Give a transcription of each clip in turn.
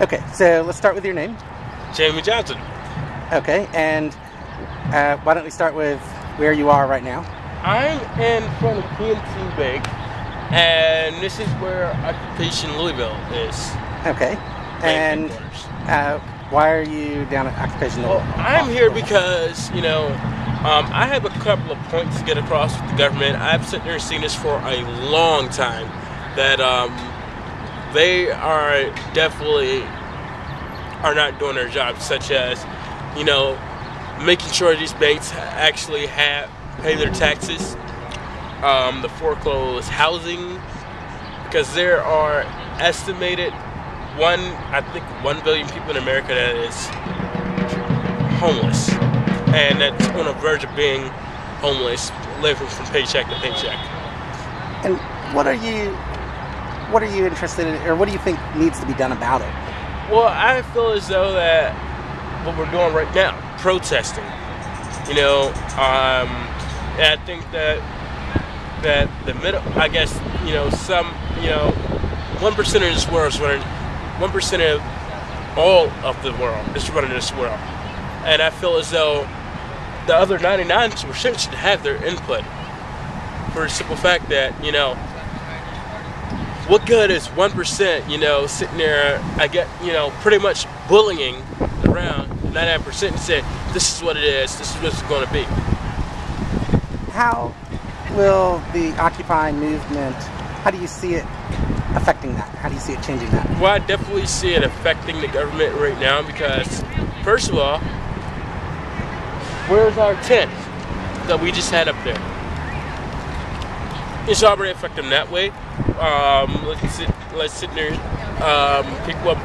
Okay, so let's start with your name. Jamie Johnson. Okay, and why don't we start with where you are right now? I'm in front of PNC Bank, and this is where Occupy Louisville is. Okay, and why are you down at Occupy Louisville? Well, I'm here because, I have a couple of points to get across with the government. I've sitting there and seen this for a long time, that they are definitely not doing their job, such as, making sure these banks actually pay their taxes, the foreclosed housing, because there are estimated 1 billion people in America that is homeless, and that's on the verge of being homeless, living from paycheck to paycheck. And what are you interested in, or what do you think needs to be done about it? Well, I feel as though that what we're doing right now, protesting, and I think that the middle, I guess, some, 1% of this world is running, 1% of all of the world is running this world. And I feel as though the other 99% should have their input, for the simple fact that, what good is 1%, sitting there, pretty much bullying around 99% and saying, this is what it is, this is what it's going to be. How will the Occupy movement, how do you see it affecting that? How do you see it changing that? Well, I definitely see it affecting the government right now because, first of all, where's our tent that we just had up there? It's already affecting them that way. Let's sit there. People up,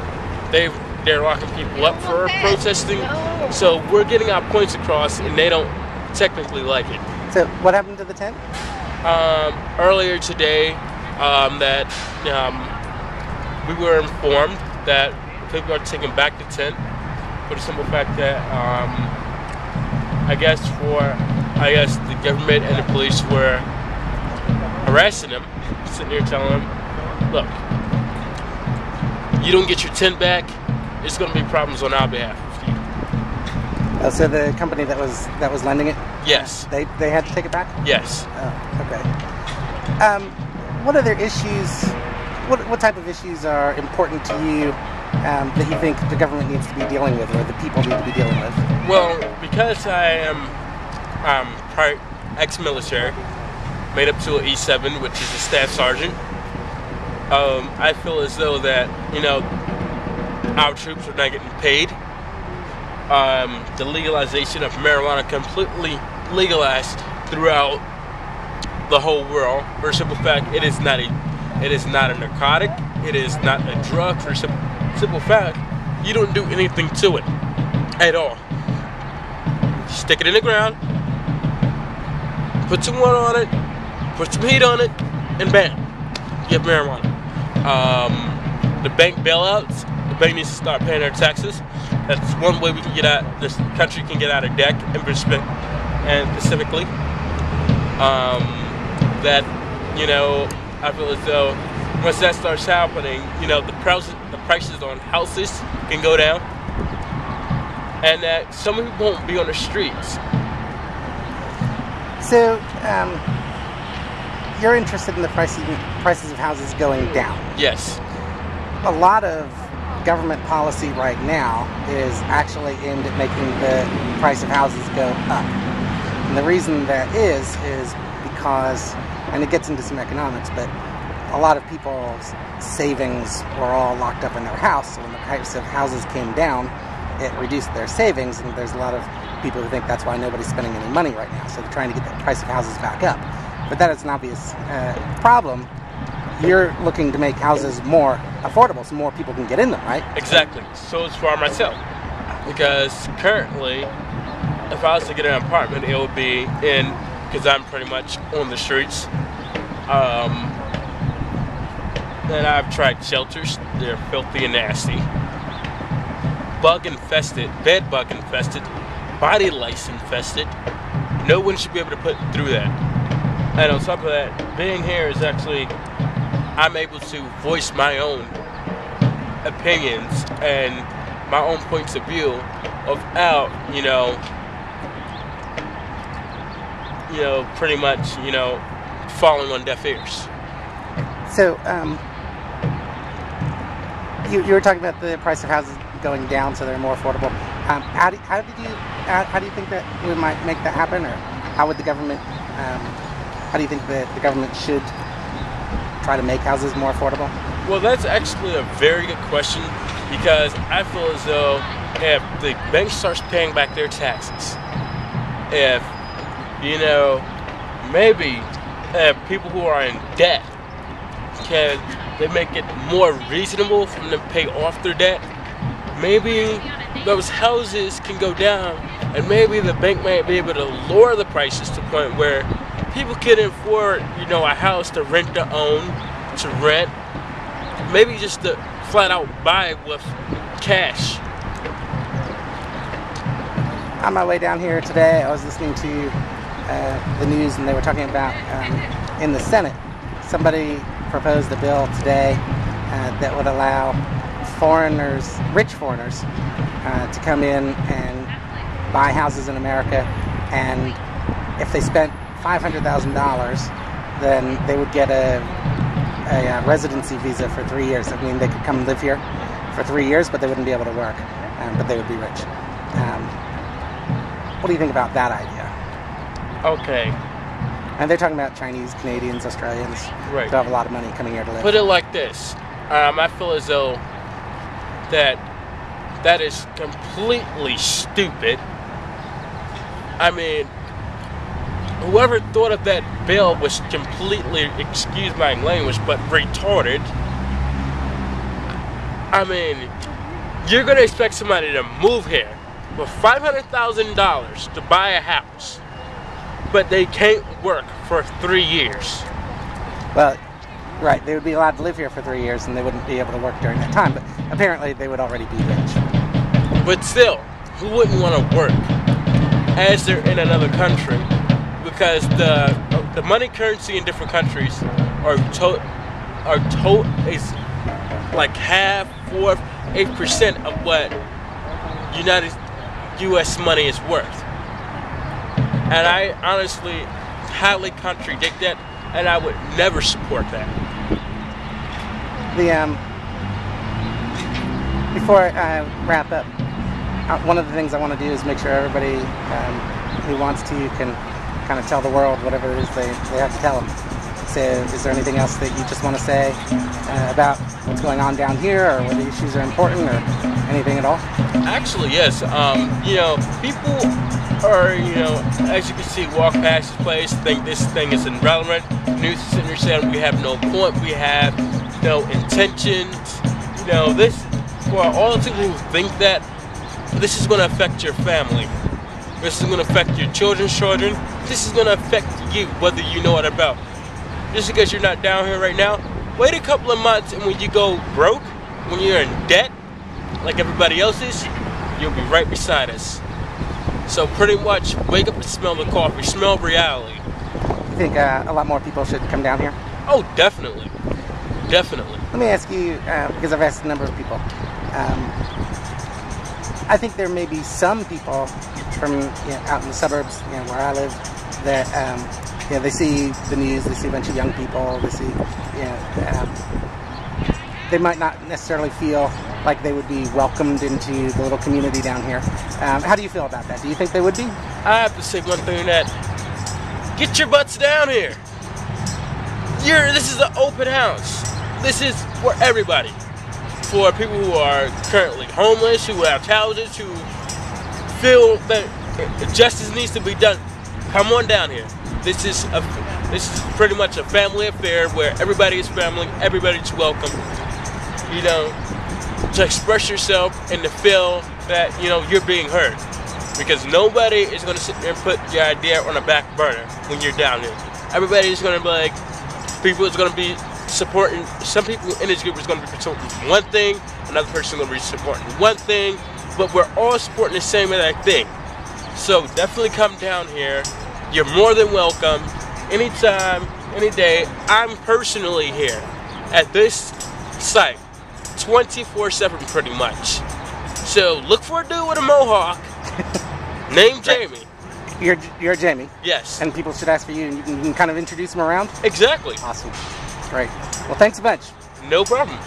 they're locking people up for protesting. So we're getting our points across, and they don't technically like it. So what happened to the tent? Earlier today, that we were informed that people are taking back the tent for the simple fact that I guess the government and the police were harassing them, sitting there telling them, look, you don't get your tent back, it's going to be problems on our behalf. So the company that was lending it? Yes. They had to take it back? Yes. Oh, okay. What other issues, what type of issues are important to you that you think the government needs to be dealing with, or the people need to be dealing with? Well, because I am part ex-military, made up to an E7, which is a staff sergeant, I feel as though that, our troops are not getting paid. The legalization of marijuana completely legalized throughout the whole world. For a simple fact, it is not a narcotic. It is not a drug. For a simple fact, you don't do anything to it at all. You stick it in the ground, put some water on it, put some heat on it, and bam, you have marijuana. The bank bailouts, the bank needs to start paying their taxes. That's one way we can get out, this country can get out of debt, and specifically, that, I feel as though once that starts happening, the prices on houses can go down, and that some people won't be on the streets. So, you're interested in the prices of houses going down? Yes. A lot of government policy right now is actually aimed at making the price of houses go up. And the reason that is because, and it gets into some economics, but a lot of people's savings were all locked up in their house. So when the price of houses came down, it reduced their savings, and there's a lot of people who think that's why nobody's spending any money right now. So they're trying to get the price of houses back up. But that is an obvious problem. You're looking to make houses more affordable so more people can get in them, right? Exactly. So it's for myself. Because currently, if I was to get an apartment, it would be because I'm pretty much on the streets. And I've tried shelters. They're filthy and nasty. Bug infested, bed bug infested, body lice infested. No one should be able to put through that. And on top of that, being here is actually, I'm able to voice my own opinions and my own points of view without, pretty much, falling on deaf ears. So, you were talking about the price of houses going down so they're more affordable. How do you think that we might make that happen, or how would the government? How do you think that the government should try to make houses more affordable? Well, that's actually a very good question, because I feel as though if the bank starts paying back their taxes, if maybe people who are in debt, can they make it more reasonable for them to pay off their debt? Maybe those houses can go down, and maybe the bank might be able to lower the prices to the point where people can afford, a house to rent to own, to rent, maybe just to flat out buy with cash. On my way down here today, I was listening to the news, and they were talking about in the Senate, somebody proposed a bill today that would allow rich foreigners, to come in and buy houses in America, and if they spent $500,000, then they would get a residency visa for 3 years. I mean, they could come live here for 3 years, but they wouldn't be able to work, but they would be rich. What do you think about that idea? Okay. And they're talking about Chinese, Canadians, Australians, right, who have a lot of money coming here to live. Put it like this. I feel as though that is completely stupid. I mean, whoever thought of that bill was completely, excuse my language, but retarded. I mean, you're going to expect somebody to move here with $500,000 to buy a house, but they can't work for 3 years. Well, right, they would be allowed to live here for 3 years, and they wouldn't be able to work during that time, but apparently they would already be rich. But still, who wouldn't want to work as they're in another country? Because the money currency in different countries is like half, 4, 8% of what U.S. money is worth. And I honestly highly contradict that, and I would never support that. Before I wrap up, one of the things I want to do is make sure everybody who wants to can kind of tell the world whatever it is they have to tell them. So is there anything else that you just want to say about what's going on down here, or whether issues are important, or anything at all? Actually, yes. People are, as you can see, walk past this place, think this thing is irrelevant. News is sitting there saying we have no point, we have no intentions. For all the people who think that, this is going to affect your family. This is going to affect your children's children. This is going to affect you, whether you know it about. Just because you're not down here right now, wait a couple of months, and when you go broke, when you're in debt, like everybody else is, you'll be right beside us. So pretty much, wake up and smell the coffee, smell reality. You think a lot more people should come down here? Oh, definitely. Definitely. Let me ask you, because I've asked a number of people, I think there may be some people from out in the suburbs, where I live, that they see the news, they see a bunch of young people, they see, they might not necessarily feel like they would be welcomed into the little community down here. How do you feel about that? Do you think they would be? I have to say one thing, that get your butts down here. This is an open house. This is for everybody. For people who are currently homeless, who have houses, who feel that justice needs to be done, come on down here. This is pretty much a family affair where everybody is family, everybody's welcome. To express yourself and to feel that you're being heard, because nobody is going to sit there and put your idea on a back burner when you're down here. Everybody is going to be like, people is going to be supporting. Some people in this group is going to be supporting one thing, another person is going to be supporting one thing, but we're all supporting the same exact thing. So definitely come down here. You're more than welcome. Anytime, any day. I'm personally here at this site 24/7 pretty much. So look for a dude with a mohawk named Jamie. You're Jamie. Yes. And people should ask for you, and you can kind of introduce them around? Exactly. Awesome. Great. Well, thanks a bunch. No problem.